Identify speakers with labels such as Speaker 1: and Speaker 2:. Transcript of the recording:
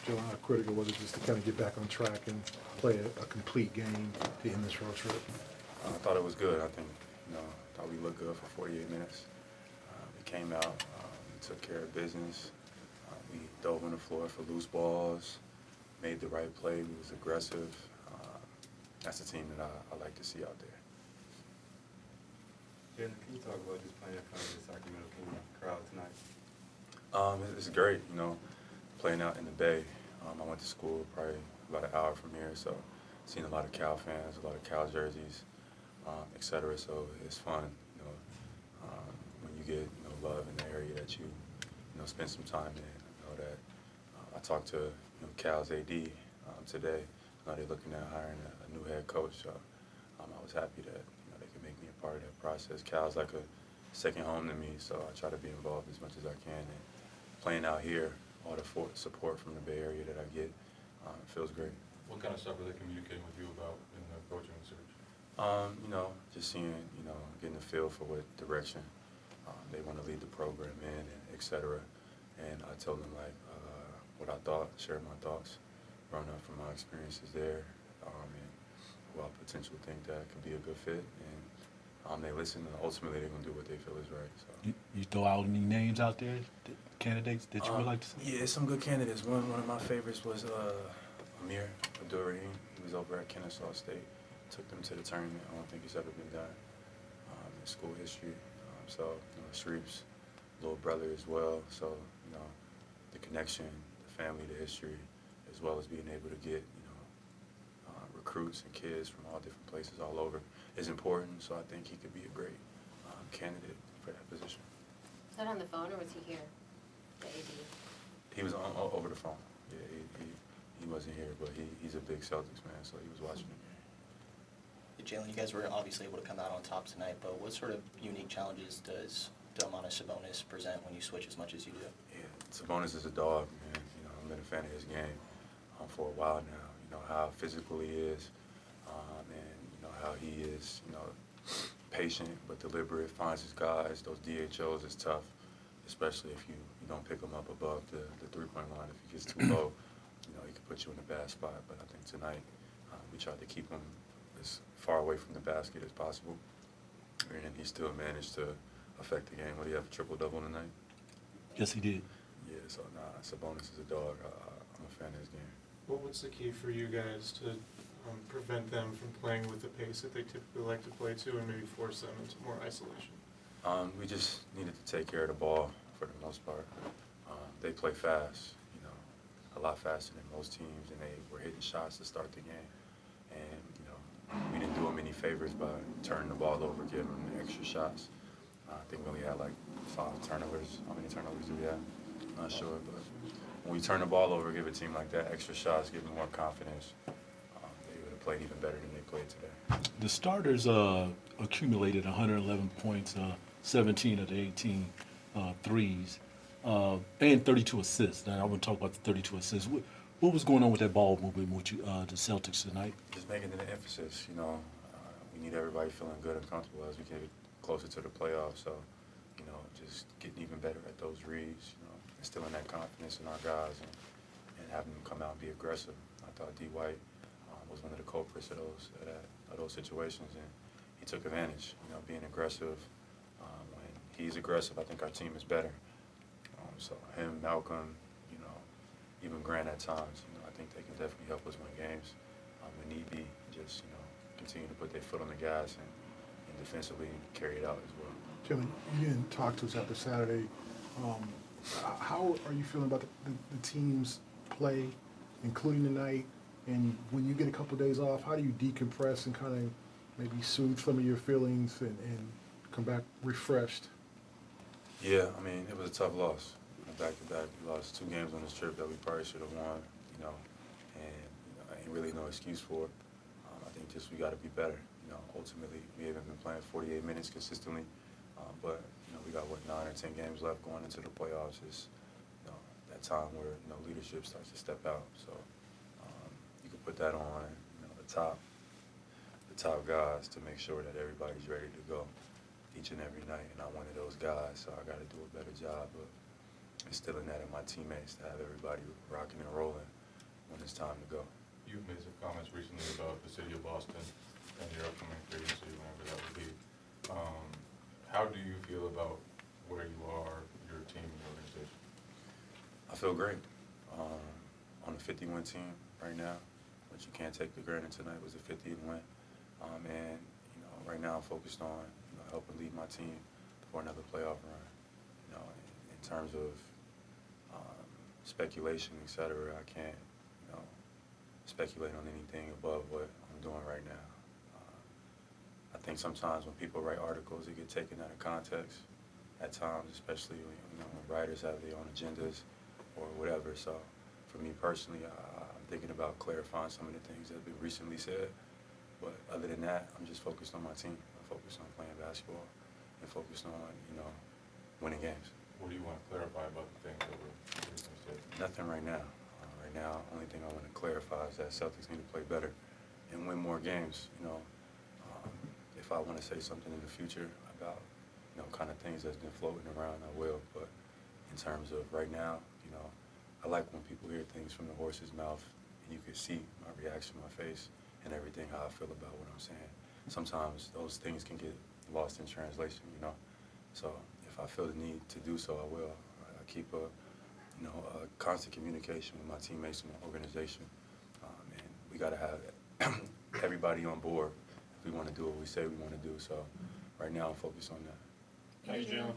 Speaker 1: Joe, how critical was it just to kind of get back on track and play a complete game to end this road trip?
Speaker 2: I thought it was good. I think, thought we looked good for 48 minutes. We came out, we took care of business. We dove on the floor for loose balls, made the right play. We was aggressive. That's the team that I like to see out there.
Speaker 3: Jaylen, can you talk about just playing in front of the Sacramento King crowd tonight?
Speaker 2: It's great, playing out in the Bay. I went to school probably about an hour from here, so seen a lot of Cal fans, a lot of Cal jerseys, et cetera. So it's fun, when you get love in the area that you spend some time in. I know that I talked to Cal's AD today. They're looking at hiring a new head coach. So I was happy that they could make me a part of that process. Cal's like a second home to me, so I try to be involved as much as I can. And playing out here, all the support from the Bay Area that I get, feels great.
Speaker 4: What kind of stuff are they communicating with you about in the coaching search?
Speaker 2: Just seeing, getting a feel for what direction they want to lead the program in, and et cetera. And I told them what I thought, shared my thoughts, growing up from my experiences there, and who I potentially think that could be a good fit. And they listen, and ultimately they're gonna do what they feel is right. So.
Speaker 5: You throw out any names out there, candidates that you would like to see?
Speaker 2: Yeah, some good candidates. One of my favorites was Amir Abdur-Rahim. He was over at Kennesaw State. Took them to the tournament. I don't think it's ever been done in school history. Sharif's little brother as well. So, the connection, the family, the history, as well as being able to get, recruits and kids from all different places all over is important. So I think he could be a great candidate for that position.
Speaker 6: Was that on the phone or was he here, the AD?
Speaker 2: He was over the phone. Yeah, he wasn't here, but he's a big Celtics fan, so he was watching the game.
Speaker 7: Jaylen, you guys were obviously able to come out on top tonight, but what sort of unique challenges does Domantas Sabonis present when you switch as much as you do?
Speaker 2: Yeah, Sabonis is a dog, man. I've been a fan of his game for a while now. How physical he is, and how he is, patient but deliberate, finds his guys. Those DHOs is tough, especially if you don't pick him up above the three-point line. If he gets too low, he can put you in a bad spot. But I think tonight we tried to keep him as far away from the basket as possible, and he still managed to affect the game. What do you have, a triple-double tonight?
Speaker 5: Yes, he did.
Speaker 2: Yeah, so Sabonis is a dog. I'm a fan of his game.
Speaker 8: What's the key for you guys to prevent them from playing with the pace that they typically like to play to and maybe force them into more isolation?
Speaker 2: We just needed to take care of the ball for the most part. They play fast, a lot faster than most teams, and they were hitting shots to start the game. And, we didn't do them any favors by turning the ball over, giving them extra shots. I think we only had like 5 turnovers. How many turnovers do we have? Not sure, but when we turn the ball over, give a team like that extra shots, give them more confidence, they would have played even better than they played today.
Speaker 5: The starters accumulated 111 points, 17 of the 18 threes, and 32 assists. Now, I want to talk about the 32 assists. What was going on with that ball movement with you, the Celtics tonight?
Speaker 2: Just making it an emphasis, we need everybody feeling good and comfortable as we get closer to the playoffs. So, just getting even better at those reads, instilling that confidence in our guys and having them come out and be aggressive. I thought D. White was one of the culprits of those situations, and he took advantage, being aggressive. When he's aggressive, I think our team is better. So him, Malcolm, even Grant at times, I think they can definitely help us win games when need be. Just, continue to put their foot on the gas and defensively carry it out as well.
Speaker 1: Jaylen, you didn't talk to us after Saturday. How are you feeling about the team's play, including tonight? And when you get a couple of days off, how do you decompress and kind of maybe soothe some of your feelings and come back refreshed?
Speaker 2: Yeah, it was a tough loss. Back-to-back, we lost 2 games on this trip that we probably should have won, and ain't really no excuse for it. I think just we got to be better. Ultimately, we haven't been playing 48 minutes consistently, but we got 9 or 10 games left going into the playoffs. It's that time where leadership starts to step out. So you can put that on the top guys to make sure that everybody's ready to go each and every night. And I'm one of those guys, so I got to do a better job of instilling that in my teammates to have everybody rocking and rolling when it's time to go.
Speaker 4: You've made some comments recently about the city of Boston and your upcoming free agency, whenever that would be. How do you feel about where you are, your team, and your organization?
Speaker 2: I feel great. On a 50-win team right now, but you can't take for granted tonight was a 50th win. And you know, right now I'm focused on helping lead my team for another playoff run. You know, in terms of speculation, etc., I can't speculate on anything above what I'm doing right now. I think sometimes when people write articles, they get taken out of context at times, especially when writers have their own agendas or whatever. So for me personally, I'm thinking about clarifying some of the things that have been recently said. But other than that, I'm just focused on my team. I'm focused on playing basketball and focused on, winning games.
Speaker 4: What do you want to clarify about the things that were recently said?
Speaker 2: Nothing right now. Right now, only thing I want to clarify is that Celtics need to play better and win more games. If I want to say something in the future about, kind of things that's been floating around, I will. But in terms of right now, I like when people hear things from the horse's mouth and you can see my reaction, my face, and everything, how I feel about what I'm saying. Sometimes those things can get lost in translation, So if I feel the need to do so, I will. I keep a constant communication with my teammates and my organization. And we got to have everybody on board if we want to do what we say we want to do. So right now I'm focused on that.
Speaker 8: Thanks, Jaylen.